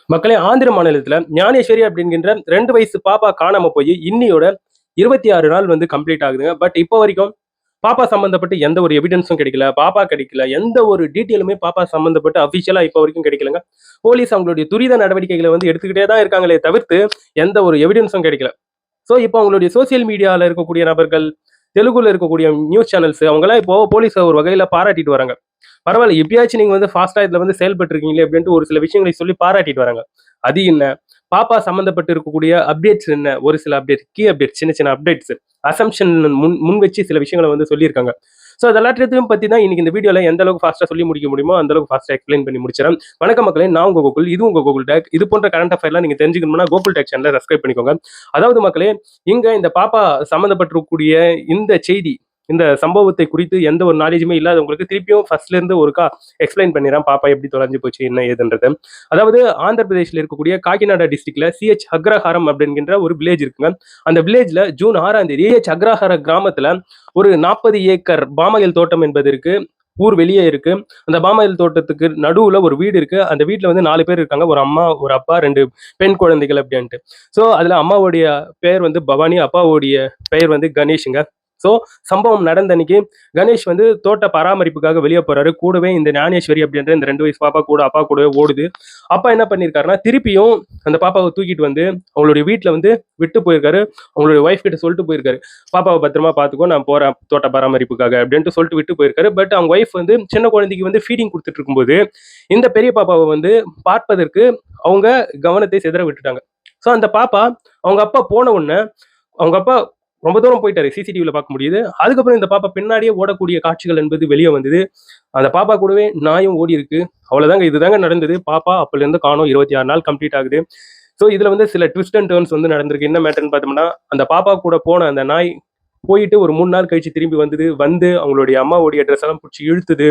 மக்களே, ஆந்திர மாநிலத்துல ஞானேஸ்வரி அப்படிங்கிற 2 வயசு பாப்பா காணாம போய் இன்னியோட 26 நாள் வந்து கம்ப்ளீட் ஆகுதுங்க. பட் இப்போ வரைக்கும் பாப்பா சம்பந்தப்பட்டு எந்த ஒரு எவிடன்ஸும் கிடைக்கல. பாப்பா கிடைக்கல. எந்த ஒரு டீட்டெயிலுமே பாப்பா சம்பந்தப்பட்டு அஃபிஷியலா இப்போ வரைக்கும் கிடைக்கலங்க. போலீஸ் அவங்களுடைய துரித நடவடிக்கைகளை வந்து எடுத்துக்கிட்டே தான் இருக்காங்களே தவிர்த்து, எந்த ஒரு எவிடன்ஸும் கிடைக்கல. ஸோ, இப்போ அவங்களுடைய சோசியல் மீடியால இருக்கக்கூடிய நபர்கள், தெலுங்குல இருக்கக்கூடிய நியூஸ் சேனல்ஸ் அவங்கலாம் இப்போ போலீஸ ஒரு வகையில பாராட்டிட்டு வராங்க. பரவால்ல, எப்பயாச்சும் நீங்க வந்து ஃபாஸ்ட்டா இதுல வந்து செயல்பட்டுருக்கீங்களே அப்படின்ட்டு ஒரு சில விஷயங்களை சொல்லி பாராட்டிட்டு வராங்க. அது என்ன? பாப்பா சம்மந்தப்பட்டு இருக்கக்கூடிய அப்டேட்ஸ் என்ன? ஒரு சில அப்டேட், கீ அப்டேட், சின்ன சின்ன அப்டேட்ஸ், அசம்ப்ஷன் முன் வச்சு சில விஷயங்கள வந்து சொல்லியிருக்காங்க. ஸோ அது எல்லாத்தையும் பத்தி தான் இன்னைக்கு இந்த வீடியோல எந்த அளவுக்கு ஃபாஸ்ட்டா சொல்லி முடிக்க முடியுமோ, அந்த அளவுக்கு ஃபாஸ்ட்டா எக்ஸ்பிளைன் பண்ணி முடிச்சுர்றேன். வணக்கம் மக்களே, நான் உங்க கோகுல். இது உங்க கோகுல் டேக். இது போன்ற கரண்ட் அஃபேர்லாம் நீங்க தெரிஞ்சுக்கணும்னா கோகுல் டேக் சேனல சப்ஸ்கிரைப் பண்ணிக்கோங்க. அதாவது மக்களே, இங்க இந்த பாப்பா சம்மந்தப்பட்டிருக்கக்கூடிய இந்த செய்தி, இந்த சம்பவத்தை குறித்து எந்த ஒரு நாலேஜுமே இல்லாதவங்களுக்கு திருப்பியும் ஃபர்ஸ்ட்ல இருந்து ஒருக்கா எக்ஸ்பிளைன் பண்ணிடுறேன். பாப்பா எப்படி தொலைஞ்சு போச்சு, என்ன ஏதுன்றது. அதாவது ஆந்திர பிரதேஷ்ல இருக்கக்கூடிய காக்கிநாடா டிஸ்ட்ரிக்ட்ல சிஹெச் அக்ரஹாரம் அப்படிங்கிற ஒரு வில்லேஜ் இருக்குங்க. அந்த வில்லேஜ்ல ஜூன் 6ஆம் தேதி சிஹெச் அக்ரஹார கிராமத்துல ஒரு 40 ஏக்கர் பாமாயில் தோட்டம் என்பது இருக்கு. ஊர் வெளியே இருக்கு. அந்த பாமாயில் தோட்டத்துக்கு நடுவுல ஒரு வீடு இருக்கு. அந்த வீட்ல வந்து 4 பேர் இருக்காங்க. ஒரு அம்மா, ஒரு அப்பா, 2 பெண் குழந்தைகள் அப்படின்ட்டு. ஸோ அதுல அம்மாவுடைய பெயர் வந்து பவானி, அப்பாவுடைய பெயர் வந்து கணேஷுங்க. ஸோ சம்பவம் நடந்த அன்னைக்கு கணேஷ் வந்து தோட்ட பராமரிப்புக்காக வெளியே போறாரு. கூடவே இந்த ஞானேஸ்வரி அப்படின்ற இந்த 2 வயசு பாப்பா கூட அப்பா கூடவே ஓடுது. அப்பா என்ன பண்ணியிருக்காருன்னா, திருப்பியும் அந்த பாப்பாவை தூக்கிட்டு வந்து அவங்களுடைய வீட்டில் வந்து விட்டு போயிருக்காரு. அவங்களுடைய ஒய்ஃப் கிட்ட சொல்லிட்டு போயிருக்காரு, பாப்பாவை பத்திரமா பார்த்துக்கோ, நான் போறேன் தோட்ட பராமரிப்புக்காக அப்படின்ட்டு சொல்லிட்டு விட்டு போயிருக்காரு. பட் அவங்க ஒய்ஃப் வந்து சின்ன குழந்தைக்கு வந்து ஃபீடிங் கொடுத்துட்டு இருக்கும்போது இந்த பெரிய பாப்பாவை வந்து பார்ப்பதற்கு அவங்க கவனத்தை சிதற விட்டுட்டாங்க. ஸோ அந்த பாப்பா அவங்க அப்பா போன உடனே அவங்க அப்பா ரொம்ப தூரம் போயிட்டாரு. சிசிடிவில பார்க்க முடியுது. அதுக்கப்புறம் இந்த பாப்பா பின்னாடியே ஓடக்கூடிய காட்சிகள் என்பது வெளியே வந்தது. அந்த பாப்பா கூடவே நாயும் ஓடி இருக்கு. அவ்வளவுதாங்க, இதுதாங்க நடந்தது. பாப்பா அப்பல இருந்து காணோம். 26 நாள் கம்ப்ளீட் ஆகுது. ஸோ இதுல வந்து சில ட்விஸ்ட் அண்ட் டர்ன்ஸ் வந்து நடந்திருக்கு. என்ன மேட்டர்ன்னு பார்த்தோம்னா, அந்த பாப்பா கூட போன அந்த நாய் போயிட்டு ஒரு 3 நாள் கழிச்சு திரும்பி வந்தது. வந்து அவங்களுடைய அம்மாவுடைய ட்ரெஸ் எல்லாம் பிடிச்சி இழுத்துது.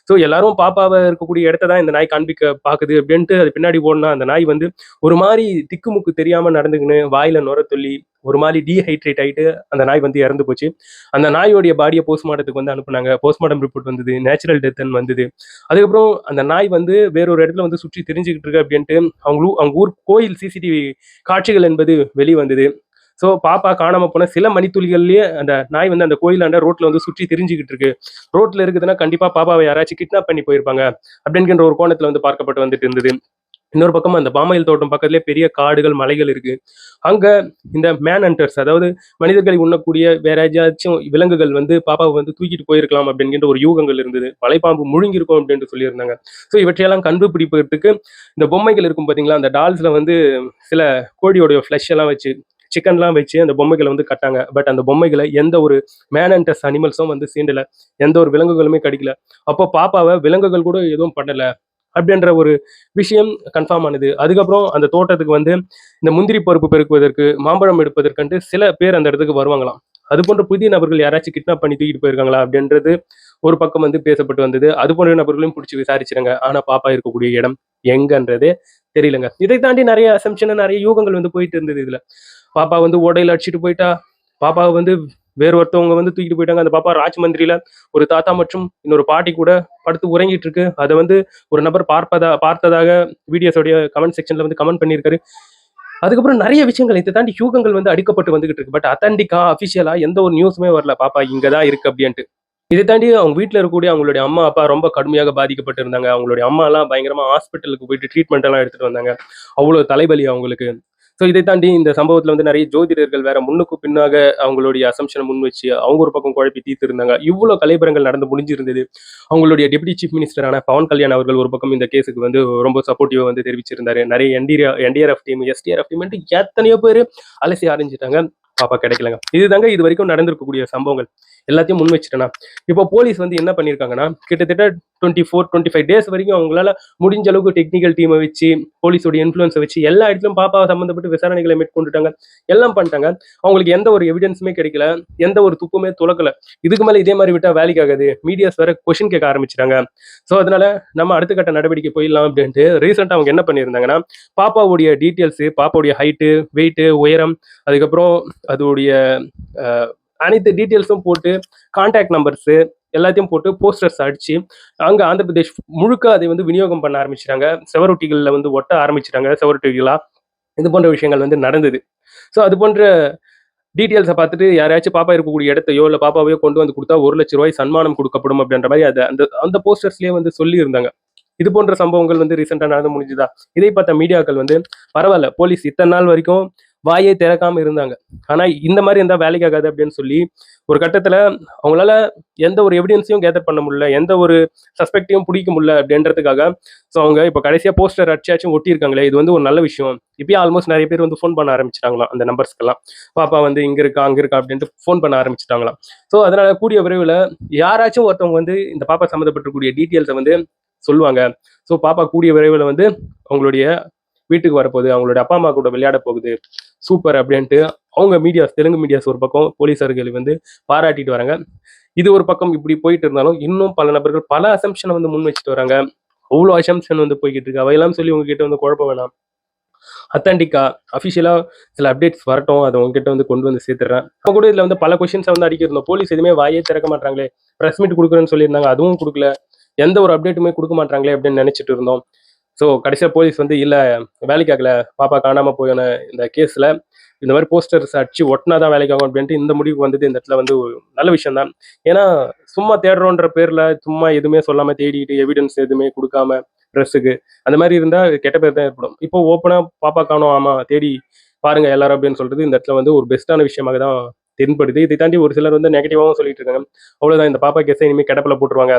ஸோ எல்லாரும் பாப்பாவை இருக்கக்கூடிய இடத்த தான் இந்த நாய் காண்பிக்க பாக்குது அப்படின்ட்டு அது பின்னாடி ஓடுனா அந்த நாய் வந்து ஒரு மாதிரி திக்குமுக்கு தெரியாம நடந்துக்கின்னு வாயில நுர சொல்லி ஒரு மாதிரி டீஹைட்ரேட் ஆயிட்டு அந்த நாய் வந்து இறந்து போச்சு. அந்த நாயோடைய பாடியை போஸ்ட்மார்ட்டத்துக்கு வந்து அனுப்புனாங்க. போஸ்ட்மார்ட்டம் ரிப்போர்ட் வந்தது, நேச்சுரல் டெத்ன்னு வந்தது. அதுக்கப்புறம் அந்த நாய் வந்து வேறொரு இடத்துல வந்து சுற்றி தெரிஞ்சுக்கிட்டு இருக்கு அப்படின்ட்டு அவங்க ஊர் கோயில் சிசிடிவி காட்சிகள் என்பது வெளிவந்தது. ஸோ பாப்பா காணாம போன சில மணித்துளிகள்லயே அந்த நாய் வந்து அந்த கோயிலாண்ட ரோட்ல வந்து சுற்றி திரிஞ்சுக்கிட்டு இருக்கு. ரோட்ல இருக்குதுன்னா கண்டிப்பா பாப்பாவை யாராச்சும் கிட்னாப் பண்ணி போயிருப்பாங்க அப்படிங்கிற ஒரு கோணத்துல வந்து பார்க்கப்பட்டு வந்துட்டு இருந்தது. இன்னொரு பக்கம் அந்த பாமாயில் தோட்டம் பக்கத்திலே பெரிய காடுகள், மலைகள் இருக்கு. அங்க இந்த மேன் ஹண்டர்ஸ், அதாவது மனிதர்களை உண்ணக்கூடிய வேற ஏதாச்சும் விலங்குகள் வந்து பாப்பாவை வந்து தூக்கிட்டு போயிருக்கலாம் அப்படிங்கிற ஒரு யூகங்கள் இருந்தது. மலைப்பாம்பு முழுங்கிருக்கும் அப்படின்ட்டு சொல்லியிருந்தாங்க. ஸோ இவற்றையெல்லாம் கண்டுபிடிப்பதற்கு இந்த பொம்மைகள் இருக்கும் பாத்தீங்களா, அந்த டால்ஸ்ல வந்து சில கோழியோடைய ஃபிளஷ் எல்லாம் வச்சு, சிக்கன்லாம் வச்சு அந்த பொம்மைகளை வந்து கட்டாங்க. பட் அந்த பொம்மைகளை எந்த ஒரு மேன் ஹண்டர்ஸ் அனிமல்ஸும் வந்து சீண்டல. எந்த ஒரு விலங்குகளுமே கடிக்கல. அப்போ பாப்பாவை விலங்குகள் கூட எதுவும் பண்ணல அப்படின்ற ஒரு விஷயம் கன்ஃபார்ம் ஆனது. அதுக்கப்புறம் அந்த தோட்டத்துக்கு வந்து இந்த முந்திரி பருப்பு பெருக்குவதற்கு, மாம்பழம் எடுப்பதற்கன்ட்டு சில பேர் அந்த இடத்துக்கு வருவாங்களாம். அது போன்ற புதிய நபர்கள் யாராச்சும் கிட்னாப் பண்ணி தூக்கிட்டு போயிருக்காங்களா அப்படின்றது ஒரு பக்கம் வந்து பேசப்பட்டு வந்தது. அது போன்ற நபர்களையும் பிடிச்சி விசாரிச்சிருங்க. ஆனா பாப்பா இருக்கக்கூடிய இடம் எங்கன்றதே தெரியலங்க. இதை தாண்டி நிறைய அசம்ப்ஷன், நிறைய யூகங்கள் வந்து போயிட்டு இருந்தது இதுல. பாப்பா வந்து ஓடையில அடிச்சுட்டு போயிட்டா, பாப்பாவை வந்து வேற ஒருத்தவங்க வந்து தூக்கிட்டு போயிட்டாங்க. அந்த பாப்பா ராஜமந்திரியில ஒரு தாத்தா மற்றும் இன்னொரு பாட்டி கூட படுத்து உறங்கிட்டு இருக்கு. அதை வந்து ஒரு நபர் பார்த்ததாக வீடியோஸோடைய கமெண்ட் செக்ஷன்ல வந்து கமெண்ட் பண்ணியிருக்காரு. அதுக்கப்புறம் நிறைய விஷயங்கள் இதை தாண்டி யூகங்கள் வந்து அடிக்கப்பட்டு வந்துகிட்டு இருக்கு. பட் அத்தன்டிக்கா அபிஷியலா எந்த ஒரு நியூஸுமே வரல பாப்பா இங்கதான் இருக்கு அப்படின்ட்டு. இதை தாண்டி அவங்க வீட்டில் இருக்கக்கூடிய அவங்களுடைய அம்மா அப்பா ரொம்ப கடுமையாக பாதிக்கப்பட்டு இருந்தாங்க. அவங்களுடைய அம்மா எல்லாம் பயங்கரமா ஹாஸ்பிட்டலுக்கு போயிட்டு ட்ரீட்மெண்ட் எல்லாம் எடுத்துட்டு வந்தாங்க. அவ்வளவு தலைவலி அவங்களுக்கு. ஸோ இதை தாண்டி இந்த சம்பவத்துல வந்து நிறைய ஜோதிடர்கள் வேற முன்னுக்கு பின்னாக அவங்களுடைய அசம்ஷனை முன் வச்சு அவங்க ஒரு பக்கம் குழப்பி தீர்த்து இருந்தாங்க. இவ்வளவு கலைபரங்கள் நடந்து முடிஞ்சிருந்தது. அவங்களுடைய டெபுட்டி சீஃப் மினிஸ்டரான பவன் கல்யாண் அவர்கள் ஒரு பக்கம் இந்த கேஸுக்கு வந்து ரொம்ப சப்போர்ட்டிவா வந்து தெரிவிச்சிருந்தாரு. நிறைய என்டிஆர்எஃப் டீம், எஸ்டிஆர்எஃப் டீம் எத்தனையோ பேர் அலசி ஆரம்பிச்சிட்டாங்க. பாப்பா கிடைக்கலங்க. இதுதாங்க இது வரைக்கும் நடந்திருக்கக்கூடிய சம்பவங்கள். எல்லாத்தையும் முன் வச்சுட்டேன்னா, இப்போ போலீஸ் வந்து என்ன பண்ணியிருக்காங்கன்னா, கிட்டத்தட்ட 24, 25 டேஸ் வரைக்கும் அவங்களால முடிஞ்ச அளவுக்கு டெக்னிக்கல் டீமை வச்சு, போலீஸோட இன்ஃப்ளூயன்ஸை வச்சு எல்லா இடத்துலையும் பாப்பாவை சம்மந்தப்பட்டு விசாரணைகளை மேற்கொண்டுட்டாங்க. எல்லாம் பண்ணிட்டாங்க. அவங்களுக்கு எந்த ஒரு எவிடன்ஸுமே கிடைக்கல. எந்த ஒரு துப்புமே துலக்கல. இதுக்கு மேல இதே மாதிரி விட்டா வேலைக்கு ஆகாது. மீடியாஸ் வேற கொஸ்டின் கேட்க ஆரம்பிச்சிட்டாங்க. ஸோ அதனால நம்ம அடுத்த கட்ட நடவடிக்கை போயிடலாம் அப்படின்ட்டு ரீசெண்டாக அவங்க என்ன பண்ணியிருந்தாங்கன்னா, பாப்பாவுடைய டீட்டெயில்ஸு, பாப்பாவுடைய ஹைட்டு, வெயிட்டு, உயரம், அதுக்கப்புறம் அதோடைய அனைத்து டீட்டெயில்ஸும் போட்டு கான்டாக்ட் நம்பர்ஸு எல்லாத்தையும் போட்டு போஸ்டர்ஸ் அடிச்சு அங்க ஆந்திர பிரதேஷ் முழுக்க அதை வந்து விநியோகம் பண்ண ஆரம்பிச்சிட்டாங்க. செவரொட்டிகள்ல வந்து ஒட்ட ஆரம்பிச்சுட்டாங்க செவரொட்டிகளா. இது போன்ற விஷயங்கள் வந்து நடந்தது. ஸோ அது போன்ற டீட்டெயில்ஸ பார்த்துட்டு யாரையாச்சும் பாப்பா இருக்கக்கூடிய இடத்தையோ, இல்ல பாப்பாவையோ கொண்டு வந்து குடுத்தா ரூ. 1,00,000 சன்மானம் குடுக்கப்படும் அப்படின்ற மாரி அந்த அந்த போஸ்டர்ஸ்லயே வந்து சொல்லியிருந்தாங்க. இது போன்ற சம்பவங்கள் வந்து ரீசென்ட்டா நடந்து முடிஞ்சுதா? இதை பார்த்த மீடியாக்கள் வந்து பரவால்ல போலீஸ் இத்தன நாள் வரைக்கும் வாயே திறக்காம இருந்தாங்க. ஆனா இந்த மாரி இருந்தா வேலைக்கு ஆகாது அப்படின்னு சொல்லி, ஒரு கட்டத்துல அவங்களால எந்த ஒரு எவிடன்ஸையும் கேதர் பண்ண முடியல. எந்த ஒரு சஸ்பெக்ட்டையும் புடிக்க முடியல அப்படின்றதுக்காக, ஸோ அவங்க இப்ப கடைசியா போஸ்டர் அடிச்சாச்சும் ஒட்டியிருக்காங்களே, இது வந்து ஒரு நல்ல விஷயம். இப்பயே ஆல்மோஸ்ட் நெறைய பேர் வந்து ஃபோன் பண்ண ஆரம்பிச்சுட்டாங்களாம் அந்த நம்பர்ஸ்க்கெல்லாம். பாப்பா வந்து இங்க இருக்கா, அங்க இருக்கா அப்படின்ட்டு ஃபோன் பண்ண ஆரம்பிச்சுட்டாங்களாம். ஸோ அதனால கூடிய விரைவில யாராச்சும் ஒருத்தவங்க வந்து இந்த பாப்பா சம்மந்தப்பட்டிருக்கக்கூடிய டீட்டெயில்ஸ வந்து சொல்லுவாங்க. ஸோ பாப்பா கூடிய விரைவில வந்து அவங்களுடைய வீட்டுக்கு வரப்போகுது. அவங்களுடைய அப்பா, அம்மா கூட விளையாட போகுது. சூப்பர் அப்படின்ட்டு அவங்க மீடியாஸ், தெலுங்கு மீடியாஸ் ஒரு பக்கம் போலீஸார்களை வந்து பாராட்டிட்டு வராங்க. இது ஒரு பக்கம் இப்படி போயிட்டு இருந்தாலும், இன்னும் பல நபர்கள் பல அசம்ப்ஷன வந்து முன் வச்சுட்டு வராங்க. அவ்ளோ அசம்ப்ஷன் வந்து போய்க்கிட்டு இருக்கு. அவையெல்லாம் சொல்லி உங்ககிட்ட வந்து குழப்ப வேணாம். அத்தன்டிக்கா, அஃபிஷியலா சில அப்டேட்ஸ் வரட்டும். அத உங்ககிட்ட வந்து கொண்டு வந்து சேர்த்துடுறேன். நம்ம கூட இதுல வந்து பல கொஸ்டின்ஸ வந்து அடிக்கிருந்தோம். போலீஸ் எதுவுமே வாயே திறக்க மாட்றாங்களே! பிரஸ் மீட் குடுக்குறேன்னு சொல்லியிருந்தாங்க. அதுவும் குடுக்கல. எந்த ஒரு அப்டேட்டுமே குடுக்க மாட்றாங்களே! அப்படின்னு நெனைச்சுட்டு இருந்தோம். ஸோ கடைசியா போலீஸ் வந்து இல்ல வேலைக்கு ஆகல. பாப்பா காணாம போன இந்த கேஸ்ல இந்த மாரி போஸ்டர்ஸ் அடிச்சு ஒட்டுனா தான் வேலைக்கு ஆகும் அப்படின்ட்டு இந்த முடிவுக்கு வந்தது இந்த இடத்துல வந்து ஒரு நல்ல விஷயம் தான். ஏன்னா, சும்மா தேடுறோன்ற பேர்ல சும்மா எதுவுமே சொல்லாம தேடிட்டு எவிடன்ஸ் எதுவுமே குடுக்காம பிரஸ்ஸுக்கு அந்த மாரி இருந்தா கெட்ட பேர் தான் ஏற்படும். இப்போ ஓப்பனா பாப்பா காணோம் ஆமா தேடி பாருங்க எல்லாரும் அப்படின்னு சொல்றது இந்த இடத்துல வந்து ஒரு பெஸ்ட்டான விஷயமாக தான் தென்படுது. இதை தாண்டி ஒரு சிலர் வந்து நெகட்டிவாவும் சொல்லிட்டு இருக்காங்க. அவ்வளோதான் இந்த பாப்பா கேஸ இனிமே கிடப்பில போட்டுருவாங்க.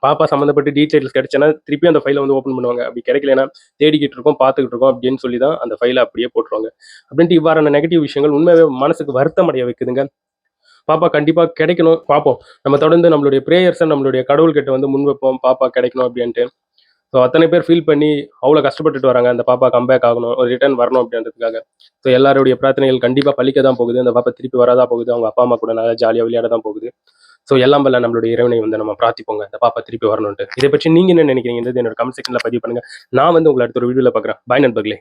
பாப்பா சம்மந்தப்பட்ட டீட்டெயில்ஸ் கிடைச்சனா, திருப்பி அந்த ஃபைல வந்து ஓப்பன் பண்ணுவாங்க. அப்படி கிடைக்கலனா, தேடிக்கிட்டு இருக்கோம், பார்த்துக்கிட்டு இருக்கோம் அப்படின்னு சொல்லி தான் அந்த ஃபைல அப்படியே போட்டுருவாங்க. அப்படின்ட்டு இவ்வாறான நெகட்டிவ் விஷயங்கள் உண்மையாவே மனசுக்கு வருத்தம் அடைய வைக்குதுங்க. பாப்பா கண்டிப்பா கிடைக்கணும். பார்ப்போம். நம்ம தொடர்ந்து நம்மளுடைய பிரேயர்ஸ நம்மளுடைய கடவுள்கிட்ட வந்து முன்வைப்போம். பாப்பா கிடைக்கணும் அப்படின்ட்டு. ஸோ அத்தனை பேர் ஃபீல் பண்ணி அவ்வளோ கஷ்டப்பட்டுட்டு வராங்க. அந்த பாப்பா கம்பேக் ஆகணும், ஒரு ரிட்டர்ன் வரணும் அப்படின்றதுக்காக. ஸோ எல்லாருடைய பிரார்த்தனைகள் கண்டிப்பா பலிக்க தான் போகுது. அந்த பாப்பா திருப்பி வரா தான் போகுது. அவங்க அப்பா, அம்மா கூட நல்லா ஜாலியா விளையாட தான் போகுது. ஸோ எல்லாம் வல்ல நம்மளுடைய இறைவனை வந்து நம்ம பிரார்த்திப்போங்க. இந்த பாப்பா திருப்பி வரணுன்ட்டு. இதை பற்றி நீங்க என்ன நினைக்கிறீங்கன்றது என்னோட கமெண்ட் செக்ஷன்ல பதிவு பண்ணுங்க. நான் வந்து உங்கள அடுத்த ஒரு வீடியோல பார்க்குறேன். பாய் நண்பர்களே.